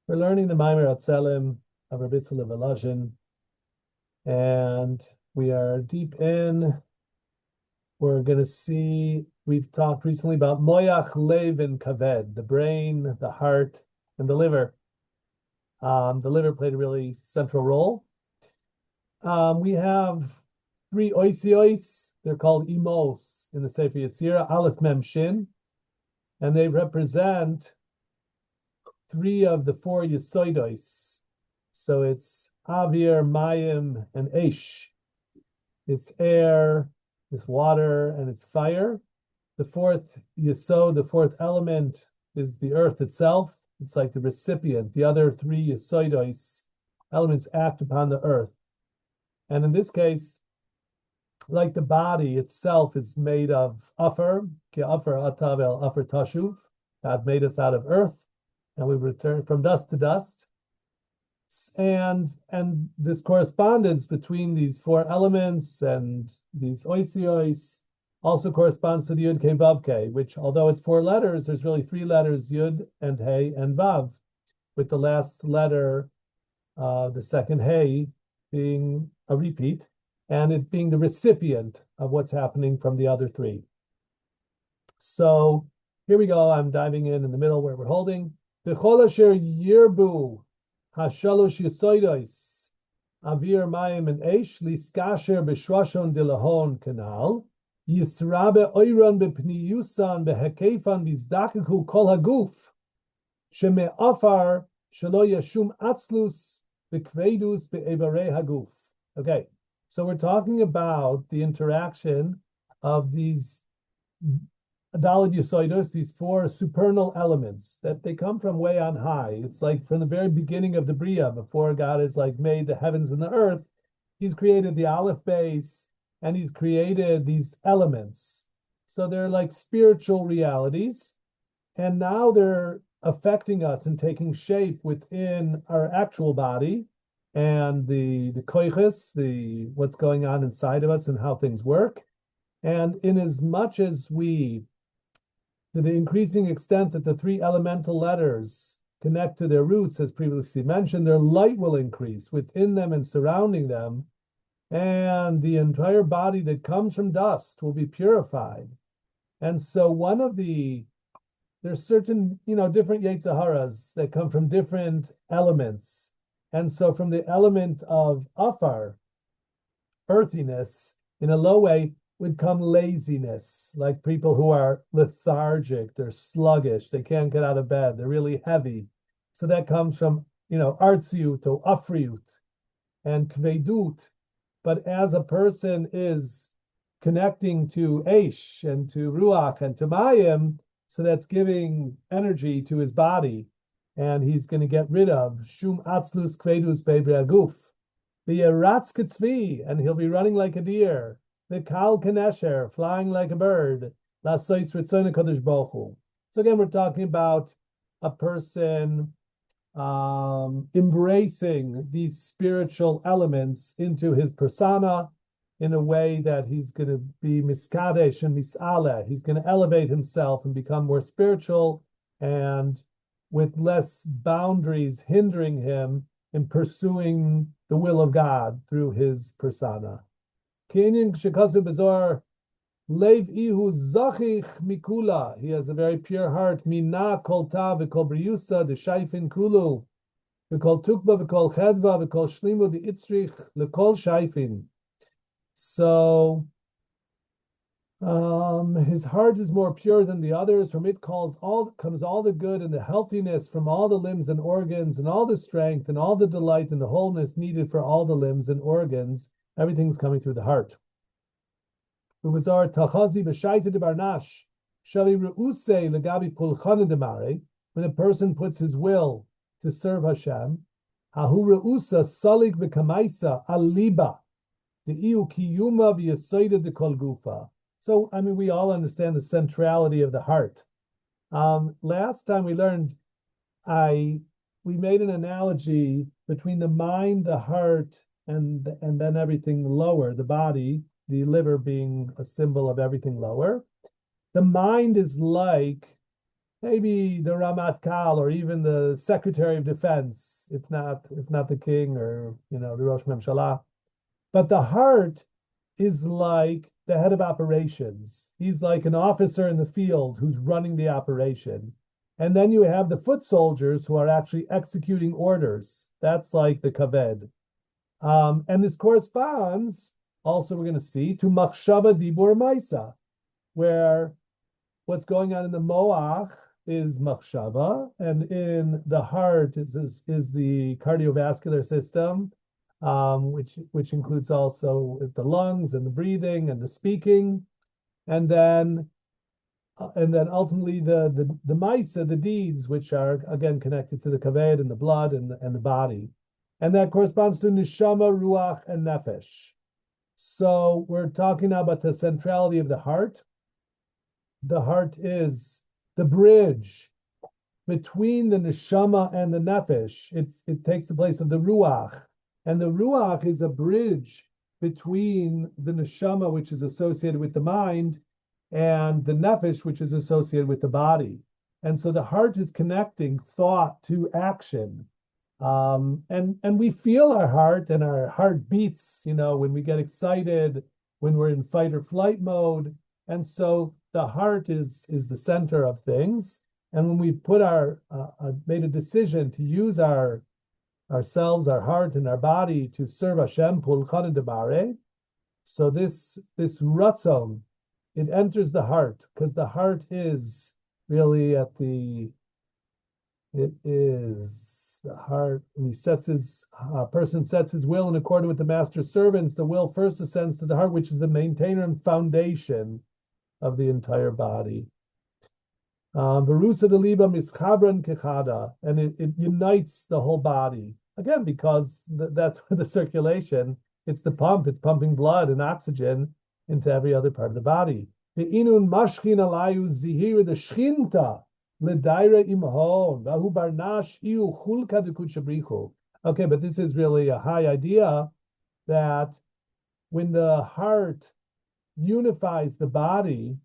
We're learning the HaTzelem of Volozhin, and we are deep in. We're going to see, we've talked recently about moyach, lev, and kaved, the brain, the heart, and the liver. The liver played a really central role. We have three oisiois. They're called imos in the Sefer Yetzirah, Aleph, Mem, Shin, and they represent three of the four yesoidos. So it's avir, mayim, and esh. It's air, it's water, and it's fire. The fourth yesod, the fourth element, is the earth itself. It's like the recipient. The other three yesoidos elements act upon the earth. And in this case, like the body itself is made of afar, ki afar atav el afar tashuv. God made us out of earth, and we return from dust to dust. And this correspondence between these four elements and these oisiois also corresponds to the Yud Kei Vav Kei, which, although it's four letters, there's really three letters, Yud and Hey and Vav, with the last letter, the second Hey, being a repeat, and it being the recipient of what's happening from the other three. So here we go. I'm diving in the middle where we're holding. B'chol asher yirbu hashalosh yesoidos avir mayim and esh liskasher b'shroshon dilahon kanal yisrabe oiron b'pniyusan b'hekefan bizdakeku kol haguf sheme'afar shelo yashum atzlus b'kvedus be'evarei haguf. Okay, so we're talking about the interaction of these Daled Yesoidos, these four supernal elements, that they come from way on high. It's like from the very beginning of the Bria, before God has like made the heavens and the earth, he's created the Aleph base, and he's created these elements. So they're like spiritual realities, and now they're affecting us and taking shape within our actual body, and the koiches, the what's going on inside of us and how things work. And in as much as we, to the increasing extent that the three elemental letters connect to their roots, as previously mentioned, their light will increase within them and surrounding them, and the entire body that comes from dust will be purified. And so there's certain, different Yetzaharas that come from different elements. And so from the element of afar, earthiness, in a low way, would come laziness, like people who are lethargic, they're sluggish, they can't get out of bed, they're really heavy. So that comes from, artsiut or afriut and kvedut. But as a person is connecting to Eish and to Ruach and to Mayim, so that's giving energy to his body, and he's going to get rid of Shum Atzlus Kvedus Bevre Aguf. The Ratz Ketzvi, and he'll be running like a deer. The Kal Kanesher, flying like a bird. La Sois Ritzona Kodesh Baruch Hu. So again, we're talking about a person embracing these spiritual elements into his persona in a way that he's going to be miskadesh and misale. He's going to elevate himself and become more spiritual and with less boundaries hindering him in pursuing the will of God through his persona. Kenyan shekasu bezor lev ihu zachich mikula. He has a very pure heart. Mina kol ta v'kol briusa the shaifin kulu v'kol tukba v'kol chedva v'kol shlimu v'itzrich lekol shaifin. So his heart is more pure than the others. From it comes all the good and the healthiness from all the limbs and organs, and all the strength and all the delight and the wholeness needed for all the limbs and organs. Everything's coming through the heart. When a person puts his will to serve Hashem, so, we all understand the centrality of the heart. Last time we learned, we made an analogy between the mind, the heart, and then everything lower, the body, the liver being a symbol of everything lower. The mind is like maybe the Ramat Kal or even the Secretary of Defense, if not the king or the Rosh Memshalah. But the heart is like the head of operations. He's like an officer in the field who's running the operation. And then you have the foot soldiers who are actually executing orders. That's like the kaved. And this corresponds, also we're going to see, to machshava dibur maisa, where what's going on in the moach is machshava, and in the heart is the cardiovascular system, which includes also the lungs and the breathing and the speaking, and then ultimately the maisa, the deeds, which are again connected to the kaved and the blood and the body, and that corresponds to neshama, ruach, and nefesh. So we're talking now about the centrality of the heart. The heart is the bridge between the neshama and the nefesh. It takes the place of the ruach, and the ruach is a bridge between the neshama, which is associated with the mind, and the nefesh, which is associated with the body. And so the heart is connecting thought to action. And we feel our heart, and our heart beats, when we get excited, when we're in fight or flight mode. And so the heart is the center of things. And when we put made a decision to use ourselves, our heart, and our body to serve Hashem, pulchan demare. So this ratzon, it enters the heart, because the heart is really the heart. When a person sets his will in accordance with the master's servants, the will first ascends to the heart, which is the maintainer and foundation of the entire body. Verusa de liba mischabran kechada, and it unites the whole body. Again, because that's where the circulation, it's the pump, it's pumping blood and oxygen into every other part of the body. Ve'inun mashchin alayu zihir the shchinta l'daira imhon vahu barnash iu chulka dekuchabrichu. Okay, but this is really a high idea that when the heart unifies the body,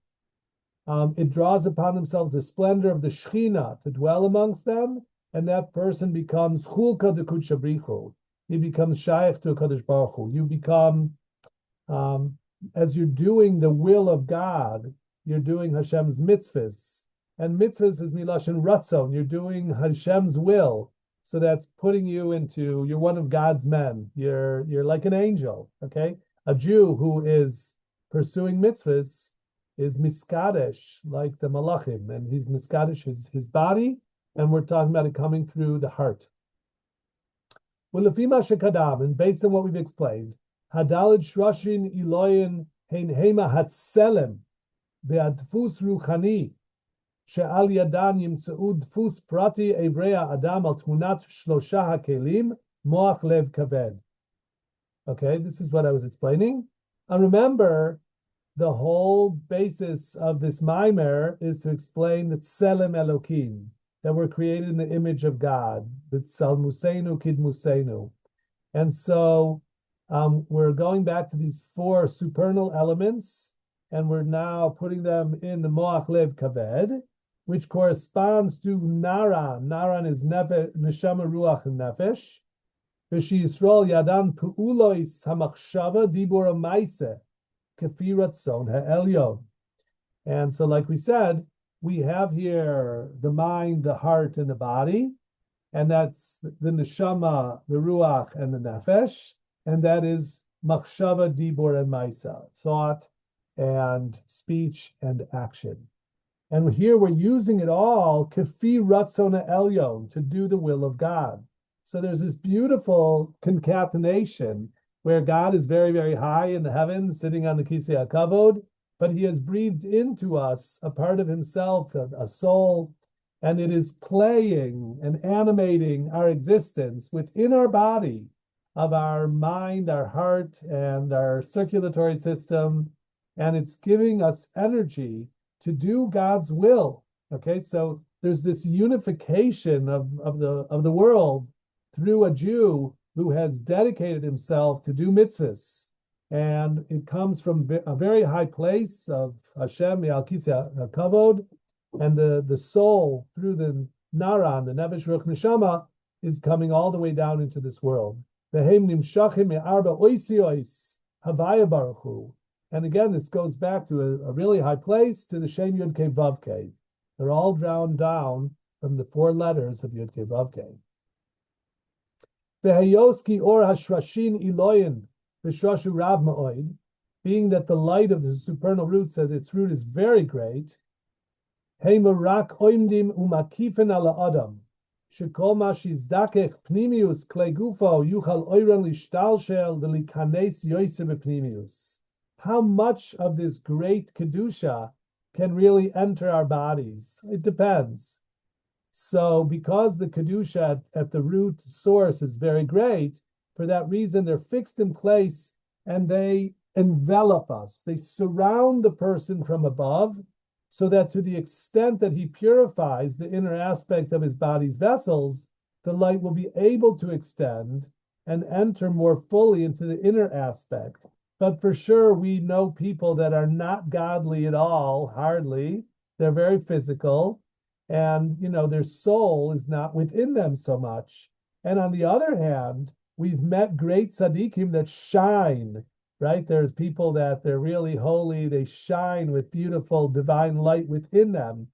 it draws upon themselves the splendor of the Shechina to dwell amongst them, and that person becomes chulka de kuchabrichu. He becomes shaykh to Kadosh Baruch Hu. You become, as you're doing the will of God, you're doing Hashem's mitzvahs, and mitzvahs is milashon ratzon. You're doing Hashem's will, so that's putting you you're one of God's men. You're like an angel. Okay, a Jew who is pursuing mitzvahs is miskadesh, like the malachim, and he's miskadesh his body, and we're talking about it coming through the heart. Well, and based on what we've explained, hadalid shrashin iloyin hein hema HaTzelem be'adfus ruchani she'al yadan yimtzeu dfus prati evrea adam al tmunat shlosha hakelim moach lev kaved. Okay, this is what I was explaining. And remember, the whole basis of this Maimer is to explain that Tzelem Elokim, that we're created in the image of God, that Salmusenu Kidmusenu. And so we're going back to these four supernal elements, and we're now putting them in the Moach Lev Kaved, which corresponds to Naran. Naran is Neshama Ruach and Nefesh. V'shi Yisrael Yadan Pu'ulois HaMachshava Dibur HaMaiseh. And so, like we said, we have here the mind, the heart, and the body, and that's the neshama, the ruach, and the nefesh, and that is machshava, dibur, and maisa, thought, and speech, and action. And here we're using it all kafi ratzona elyon, to do the will of God. So there's this beautiful concatenation where God is very, very high in the heavens, sitting on the Kisei HaKavod, but he has breathed into us a part of himself, a soul, and it is playing and animating our existence within our body of our mind, our heart, and our circulatory system, and it's giving us energy to do God's will. Okay, so there's this unification of the world through a Jew who has dedicated himself to do mitzvahs. And it comes from a very high place of Hashem, Al Kisei HaKavod, and the soul through the Naran, the Nefesh Ruach Neshama, is coming all the way down into this world. And again, this goes back to a really high place, to the Shem Yud Kei Vav Kei. They're all drawn down from the 4 letters of Yud Kei Vav Kei. Vehayoski or hashrashin iloyin v'shrashu rab ma'oid, being that the light of the supernal root says its root is very great. Heimarak oimdim umakifen ala adam. Shekol ma shizdakech pnimius klei gufo yuchal oiran lishtalshel v'likanes yoser b'pnimius. How much of this great kedusha can really enter our bodies? It depends. So because the kedusha at the root source is very great, for that reason they're fixed in place and they envelop us. They surround the person from above, so that to the extent that he purifies the inner aspect of his body's vessels, the light will be able to extend and enter more fully into the inner aspect. But for sure, we know people that are not godly at all, hardly. They're very physical, and their soul is not within them so much. And on the other hand, we've met great tzaddikim that shine, right? There's people that they're really holy, they shine with beautiful divine light within them.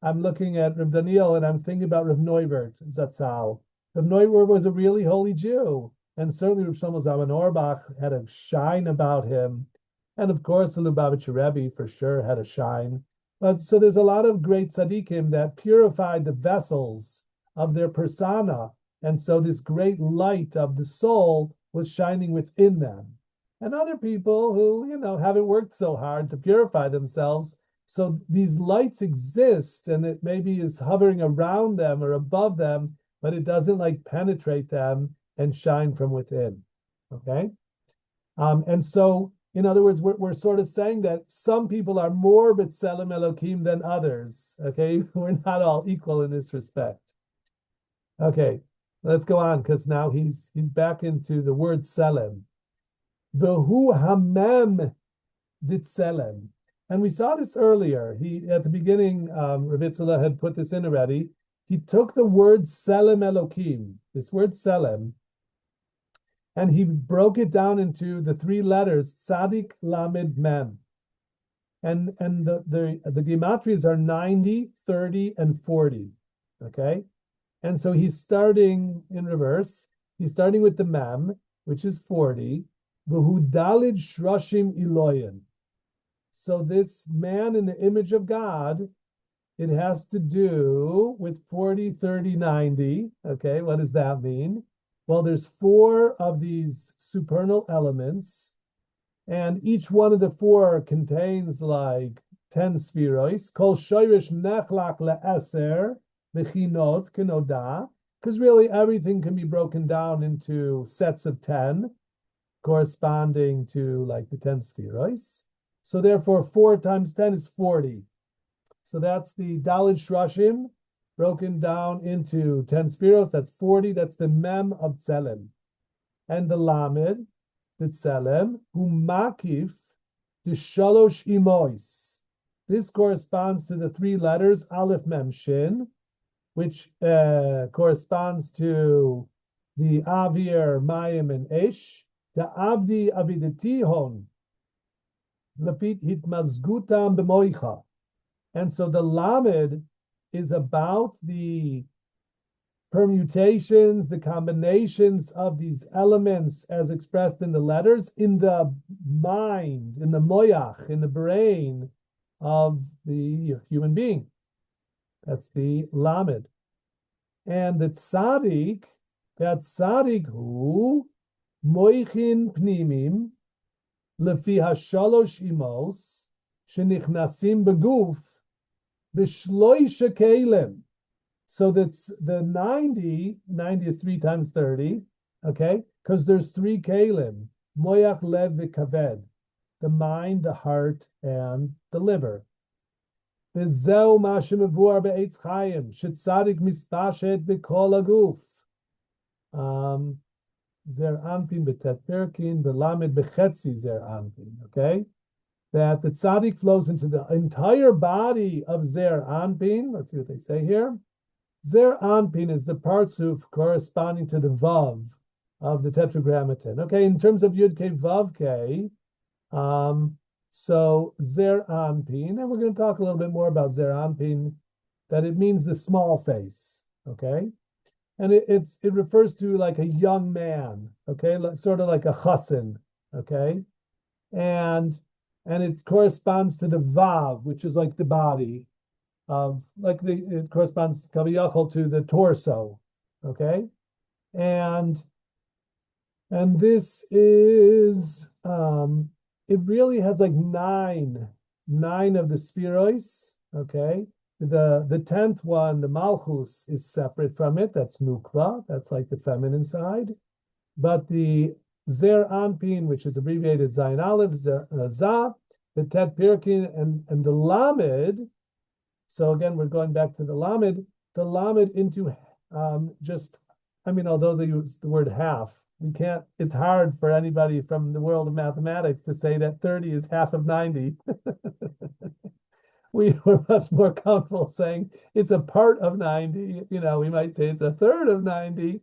I'm looking at Rav Daniel and I'm thinking about Rav Neuvert Zatzal. Rav Neuvert was a really holy Jew, and certainly Rav Shlomo Zalman Auerbach had a shine about him. And of course, the Lubavitcher Rebbe for sure had a shine. But so there's a lot of great tzaddikim that purified the vessels of their persona. And so this great light of the soul was shining within them. And other people who, haven't worked so hard to purify themselves. So these lights exist, and it maybe is hovering around them or above them, but it doesn't penetrate them and shine from within. Okay? And so, in other words, we're sort of saying that some people are more HaTzelem Elokim than others. Okay? We're not all equal in this respect. Okay, let's go on, because now he's back into the word Tzelem. V'hu hamem ditzelem. And we saw this earlier. At the beginning, Rav HaTzelem had put this in already. He took the word Tzelem Elokim, this word Tzelem, and he broke it down into the 3 letters, Tzadik Lamed Mem. And the gematries are 90, 30, and 40. Okay? And so he's starting in reverse. He's starting with the Mem, which is 40. V'hu dalid shrashim iloyin. So this man in the image of God, it has to do with 40, 30, 90. Okay, what does that mean? Well, there's 4 of these supernal elements, and each one of the 4 contains 10 spheroids. Kol shoyrish nechlak le'eser v'chinot kenoda, because really everything can be broken down into sets of 10, corresponding to the 10 spheroids. So therefore, 4 times 10 is 40. So that's the Dalid Shrashim, broken down into 10 spheros. That's 40. That's the Mem of Tzelem. And the Lamed, the Tzelem, who makif, the Shalosh Imois. This corresponds to the 3 letters, Aleph Mem Shin, which corresponds to the Avir, Mayim, and Esh. The Avdi Avidatihon, Lafit Hitmazgutam B'moicha. And so the Lamed is about the permutations, the combinations of these elements as expressed in the letters in the mind, in the moyach, in the brain of the human being. That's the Lamed. And the Tzadik, that Tzadik who moichin pnimim lefi hashalosh imos shenichnasim beguf b'shloisha kelim. So that's the 90 is 3 times 30, okay? Because there's 3 kelim, moyach lev v'kaved, the mind, the heart, and the liver. V'zeu ma shemevuar be'etz chayim shetzadik mispashet b'kol aguf. Zer anpin betet perkin, velamed bechetzi zer anpin, okay? that the tzaddik flows into the entire body of Zer Anpin. Let's see what they say here. Zer Anpin is the partsuf corresponding to the Vav of the Tetragrammaton. Okay, in terms of Yud K Vav K, so Zer Anpin, and we're going to talk a little bit more about Zer Anpin, that it means the small face. Okay, and it refers to like a young man. Okay, sort of like a chassan. Okay, and it corresponds to the Vav, which is like the body of, like it corresponds kaviyachol to the torso. Okay, and this is it really has like nine of the spheroids. Okay, the 10th one, the malchus, is separate from it. That's nukva. That's like the feminine side. But the Zer Anpin, which is abbreviated Zayin Aleph, Za, the Tet Pirkin, and the Lamed. So again, we're going back to the Lamed into although they use the word half, we can't, it's hard for anybody from the world of mathematics to say that 30 is half of 90. We were much more comfortable saying it's a part of 90. We might say it's a third of 90.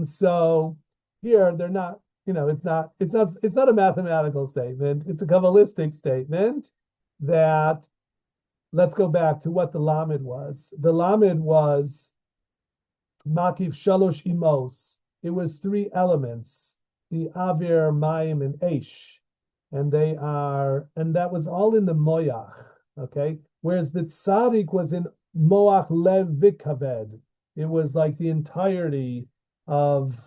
So here they're not, it's not a mathematical statement. It's a Kabbalistic statement that, let's go back to what the Lamed was. The Lamed was Makiv Shalosh Imos. It was 3 elements, the Avir, Mayim, and Eish. And that was all in the Moyach, okay? Whereas the Tzaddik was in Moach Lev Vikaved. It was like the entirety of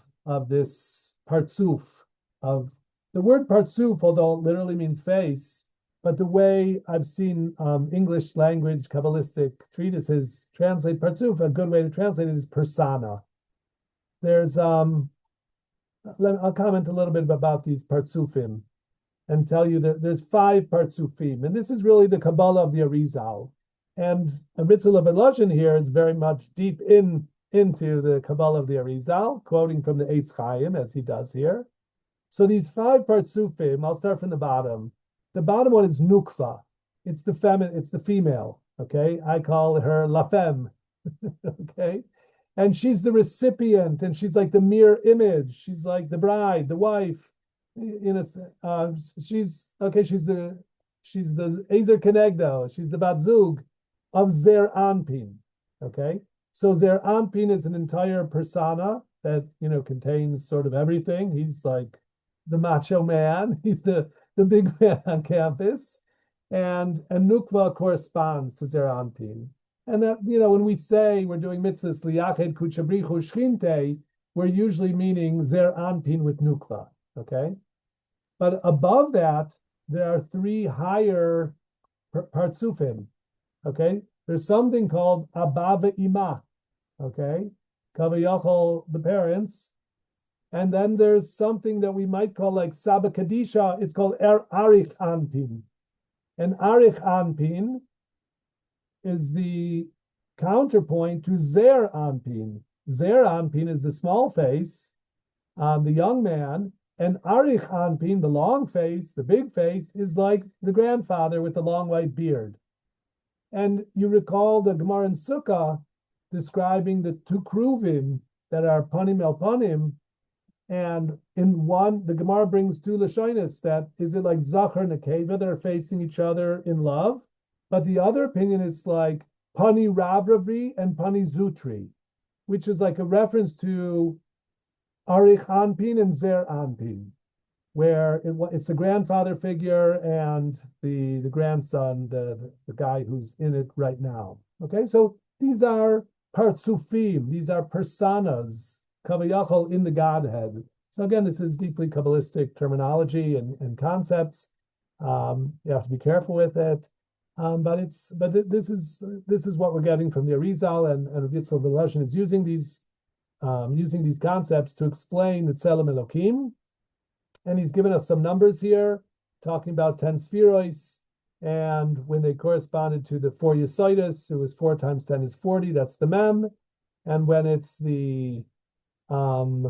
this partsuf. Of the word partsuf, although it literally means face, but the way I've seen English language Kabbalistic treatises translate partsuf, a good way to translate it is persona. There's I'll comment a little bit about these partsufim and tell you that there's 5 partsufim, and this is really the Kabbalah of the Arizal. And HaHaim Volozhin here is very much deep into the Kabbalah of the Arizal, quoting from the HaHaim as he does here. So these 5 partsufim, I'll start from the bottom. The bottom one is nukva. It's the female. Okay, I call her la femme. Okay, and she's the recipient, and she's like the mirror image. She's like the bride, the wife. She's the Ezer Kenegdo. She's the bat zug of Zer Anpin. Okay, so Zer Anpin is an entire persona that contains sort of everything. He's like the macho man. He's the big man on campus, and Nukva corresponds to Zer Anpin. And that, when we say we're doing mitzvahs liyached kuchabrichu shchinte, we're usually meaning Zer Anpin with Nukva, okay? But above that, there are 3 higher partsufim, okay? There's something called Abba ve'Ima, okay? Kavayachol, the parents. And then there's something that we might call like Saba Kadisha. It's called Arich Anpin. And Arich Anpin is the counterpoint to Zer Anpin. Zer Anpin is the small face, the young man, and Arich Anpin, the long face, the big face, is like the grandfather with the long white beard. And you recall the Gemara in Sukkah describing the 2 kruvim that are panim el panim, and in one, the Gemara brings 2 lashonis, that is it like Zachar and Nekeva that are facing each other in love, but the other opinion is like Pani Ravravi and Pani Zutri, which is like a reference to Arich Anpin and Zer Anpin, where it's the grandfather figure and the grandson, the guy who's in it right now. Okay, so these are partsufim, these are personas, kavayachol, in the Godhead. So again, this is deeply Kabbalistic terminology and concepts. You have to be careful with it. But this is what we're getting from the Arizal, and HaHaim Volozhin is using these concepts to explain the HaTzelem Elokim. And he's given us some numbers here, talking about 10 spheroids, and when they corresponded to the 4 Yesodis, it was 4 times 10 is 40. That's the Mem. And when it's the Shalosh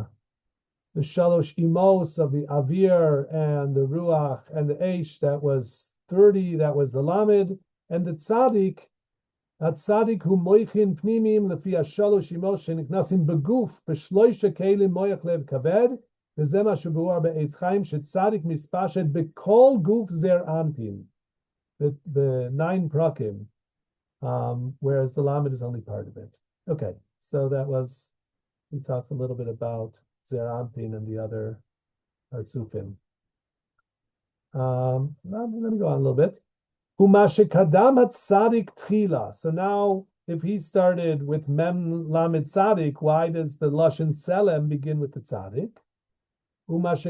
Imos of the Avir and the Ruach and the Eish, that was 30, that was the Lamed, and the Tzaddik, HaTzadik hu moichin pnimim lefi hashalosh imos sheniknasim beguf b'shloisha kelim moich lev kaved v'zeh ma shebuar be'etzchaim shetzadik mispashet b'kol guf zer anpin, the 9 prakim, whereas the Lamed is only part of it. Okay, so that was, we talked a little bit about zer anpin and the other Hartzufim. Let me go on a little bit. So now, if he started with Mem Lamed Tzadik, why does the Lashon Selem begin with the Tzadik? Why is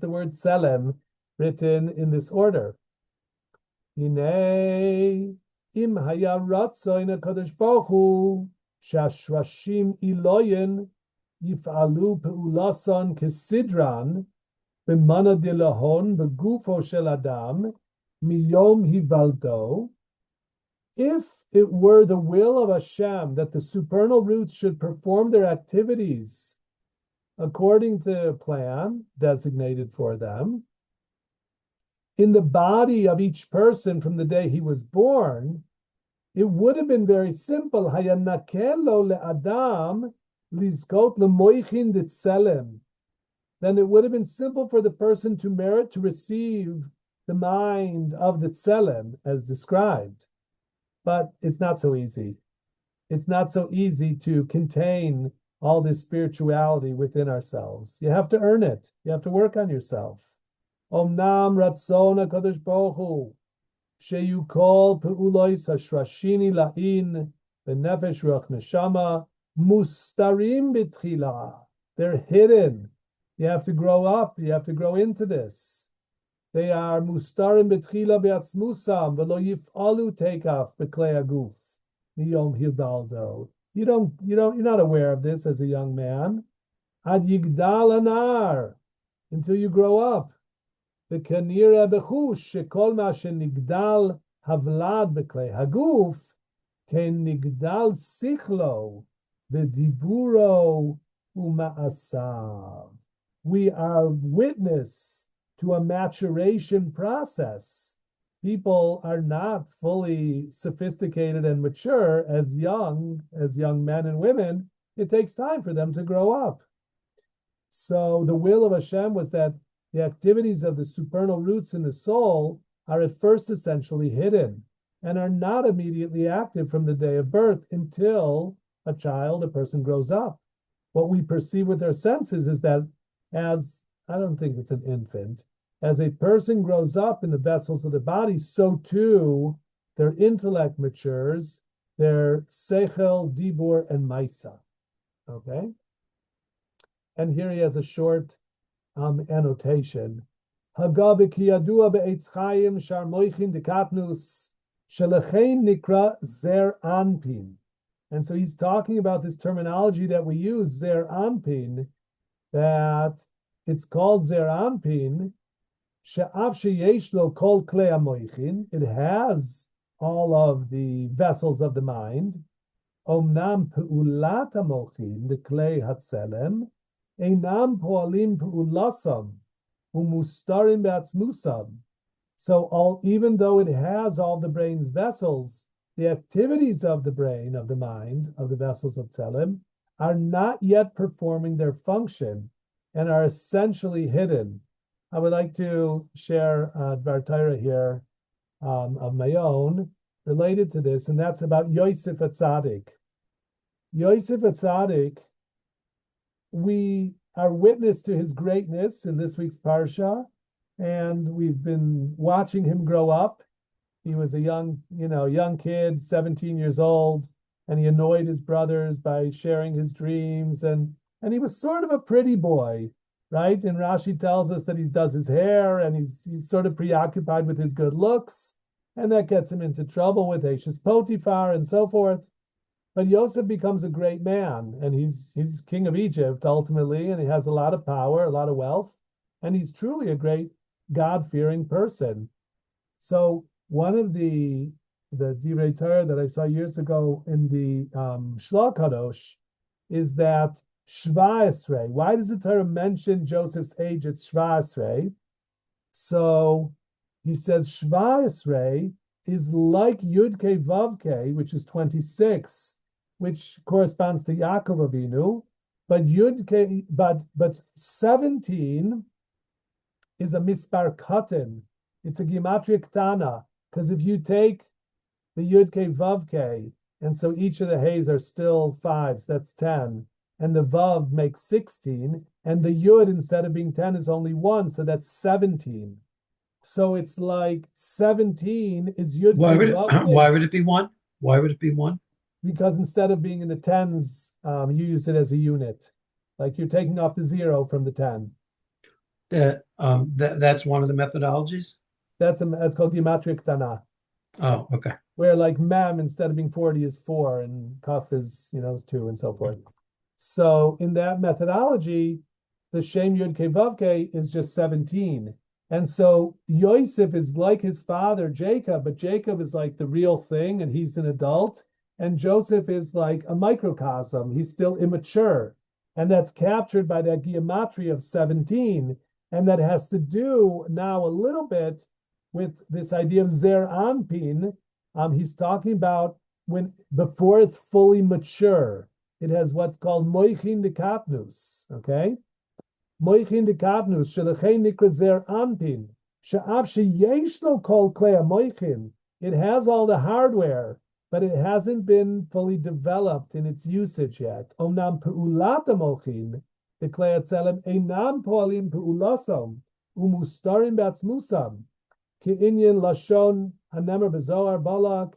the word Selem written in this order? Im haya ratzoin HaKadosh Baruch Hu shashvashim iloyen yif'alu pe'ulasan kesidran b'mana dilahon begufo shel adam miyom hivaldo. If it were the will of Hashem that the supernal roots should perform their activities according to a plan designated for them in the body of each person from the day he was born, it would have been very simple. Hayanakelo le'adam lizkot lemoichin ditzelem. Then it would have been simple for the person to merit to receive the mind of the tzelem as described. But it's not so easy. It's not so easy to contain all this spirituality within ourselves. You have to earn it. You have to work on yourself. Omnam ratzon HaKadosh Baruch Hu sheyukol pe'ulois hashrashini la'in v'nefesh ruach neshama mustarim b'tchila. They're hidden. You have to grow up. You have to grow into this. They are mustarim b'tchila be'atzmusam v'lo yif'alu teikaf b'klei haguf miyom hivaldo. You're not aware of this as a young man. Ad yigdal anar, until you grow up. V'kanira b'chush shekol ma shenigdal havlad b'klei haguf ken nigdal sichlo v'diburo u'ma'asav. We are witness to a maturation process. People are not fully sophisticated and mature as young men and women. It takes time for them to grow up. So the will of Hashem was that the activities of the supernal roots in the soul are at first essentially hidden and are not immediately active from the day of birth until a person grows up. What we perceive with our senses is that I don't think it's an infant, as a person grows up in the vessels of the body, so too their intellect matures, their seichel, dibur, and maisa. Okay? And here he has a short annotation. Hagav kiyadua be'etzchaim shar moichin dekatnus shelechein nikra zer anpin. And so he's talking about this terminology that we use, zer anpin, that it's called zer anpin. She'af sheyesh lo kol klei hamoichin. It has all of the vessels of the mind. Omnam pe'ulat hamochin, the klei HaTzelem, einam poalim pe'ulasam, umustarim be'atzmusam. So even though it has all the brain's vessels, the activities of the brain, of the mind, of the vessels of Tzelem, are not yet performing their function and are essentially hidden. I would like to share Dvar Torah here of my own related to this, and that's about Yosef HaTzadik. Yosef HaTzadik, we are witness to his greatness in this week's Parsha, and we've been watching him grow up. He was a young kid, 17 years old, and he annoyed his brothers by sharing his dreams, and he was sort of a pretty boy, right? And Rashi tells us that he does his hair, and he's sort of preoccupied with his good looks, and that gets him into trouble with Ashes Potiphar and so forth. But Yosef becomes a great man, and he's king of Egypt ultimately, and he has a lot of power, a lot of wealth, and he's truly a great God-fearing person. So one of the Divrei Torah that I saw years ago in the Shlach Kadosh is that Shva Esrei. Why does the Torah mention Joseph's age at Shva Esrei? So he says Shva Esrei is like Yud Ke Vav Ke, which is 26, which corresponds to Yaakov Avinu, but Yud Ke, but 17 is a mispar katan. It's a gematria ktana, because if you take the Yud Ke Vav Ke, and so each of the Hays are still fives, that's 10, and the Vav makes 16, and the Yud, instead of being 10, is only 1, so that's 17. So it's like 17 is Yud Ke Vav Why Ke, would it be one? Why would it be one? because instead of being in the tens, you use it as a unit. Like you're taking off the 0 from the 10. That's one of the methodologies. That's called gematria ktana, Oh, okay. where like mem instead of being 40 is 4 and kaf is 2 and so forth. So in that methodology, the Shem Yud Ke Vav Ke is just 17. And so Yosef is like his father Jacob, but Jacob is like the real thing and he's an adult. And Joseph is like a microcosm. He's still immature. And that's captured by that gematria of 17. And that has to do now a little bit with this idea of Zer Anpin. He's talking about when before it's fully mature, it has what's called moichin de kapnus. Okay, moichin de kapnus shelechein nikra zer anpin she'af sheyesh lo kol klei moichin. It has all the hardware, but it hasn't been fully developed in its usage yet. Omnam peulat mochin the klei HaTzelem einam poalim peulasom umustarim batzmusam. Ki'inyan lashon hanemer bezoar balak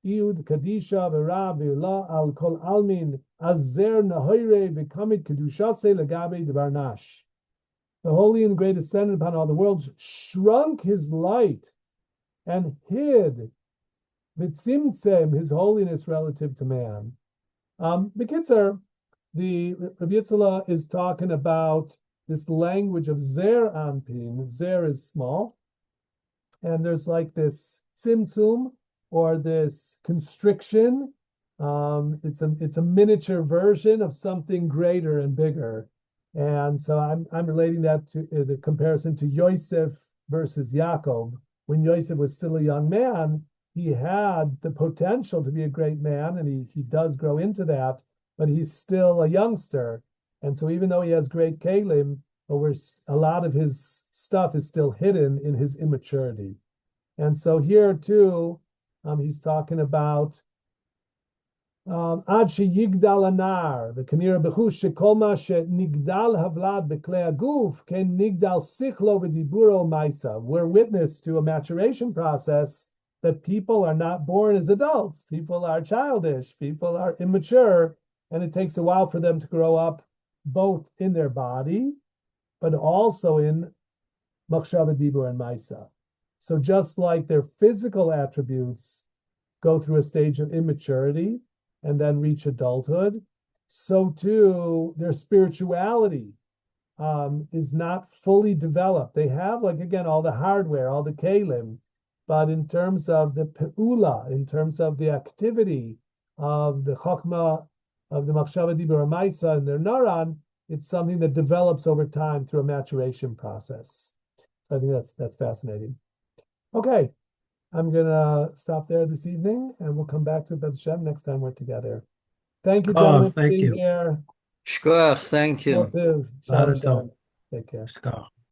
Iud Kadisha V'Ra V'La Al Kol Almin Azer Nahoire V'Kamid Kedushase Legabe Devarnash. The Holy and Great Ascendant upon all the worlds shrunk his light and hid V'Tzimtzem his holiness relative to man. Bekitzer, the Rabbi Yitzhak is talking about this language of Zer Anpin. Zer is small, and there's like this tzimtzum, or this constriction. It's a miniature version of something greater and bigger. And so I'm relating that to the comparison to Yosef versus Yaakov. When Yosef was still a young man, he had the potential to be a great man, and he does grow into that, but he's still a youngster. And so even though he has great kalim, a lot of his stuff is still hidden in his immaturity. And so here too, he's talking about Ad sheyigdal anar, the kanira bechush shekol ma shenigdal havlad beklei aguf ken nigdal sichlo v'diburo maisa. We're witness to a maturation process that people are not born as adults. People are childish. People are immature, and it takes a while for them to grow up, both in their body, but also in machshava, dibur, and maisa. So just like their physical attributes go through a stage of immaturity and then reach adulthood, so too their spirituality is not fully developed. They have, like, again, all the hardware, all the kalim, but in terms of the pe'ula, in terms of the activity of the chokmah, of the machshava, dibur, maisa, and their naran, it's something that develops over time through a maturation process. So I think that's fascinating. Okay, I'm gonna stop there this evening, and we'll come back to Beth Shem next time we're together. Thank you, Oh, gentlemen, for thank being you. here. Shkoyach, thank you. Shalom Not Shalom. at all. Take care.